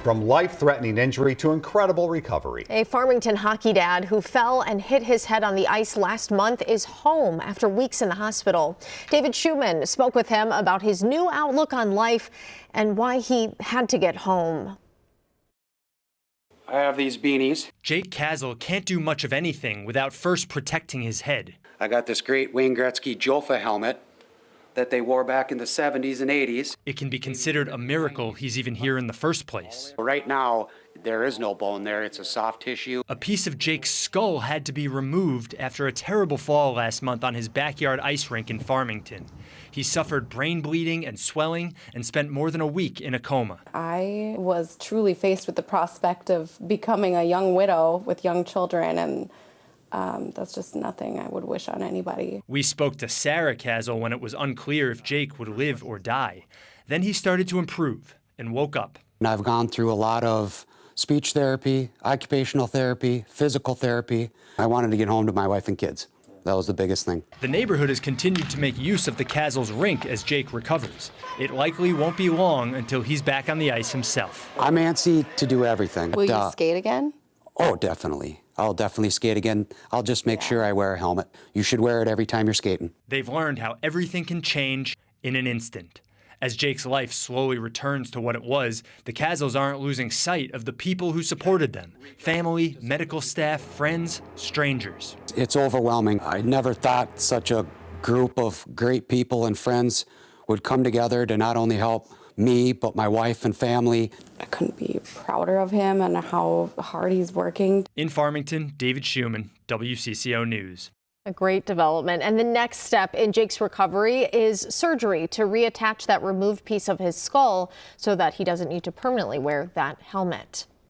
From life-threatening injury to incredible recovery. A Farmington hockey dad who fell and hit his head on the ice last month is home after weeks in the hospital. David Schuman spoke with him about his new outlook on life and why he had to get home. I have these beanies. Jake Casel can't do much of anything without first protecting his head. I got this great Wayne Gretzky Jofa helmet that they wore back in the 70s and 80s. It can be considered a miracle he's even here in the first place. Right now, there is no bone there. It's a soft tissue. A piece of Jake's skull had to be removed after a terrible fall last month on his backyard ice rink in Farmington. He suffered brain bleeding and swelling and spent more than a week in a coma. I was truly faced with the prospect of becoming a young widow with young children, and that's just nothing I would wish on anybody. We spoke to Sarah Casel when it was unclear if Jake would live or die. Then he started to improve and woke up. And I've gone through a lot of speech therapy, occupational therapy, physical therapy. I wanted to get home to my wife and kids. That was the biggest thing. The neighborhood has continued to make use of the Casel's rink as Jake recovers. It likely won't be long until he's back on the ice himself. I'm antsy to do everything. Will you skate again? Oh, definitely. I'll definitely skate again. I'll just make sure I wear a helmet. You should wear it every time you're skating. They've learned how everything can change in an instant. As Jake's life slowly returns to what it was, the Casels aren't losing sight of the people who supported them. Family, medical staff, friends, strangers. It's overwhelming. I never thought such a group of great people and friends would come together to not only help me, but my wife and family. I couldn't be prouder of him and how hard he's working. In Farmington, David Schuman, WCCO News. A great development. And the next step in Jake's recovery is surgery to reattach that removed piece of his skull so that he doesn't need to permanently wear that helmet.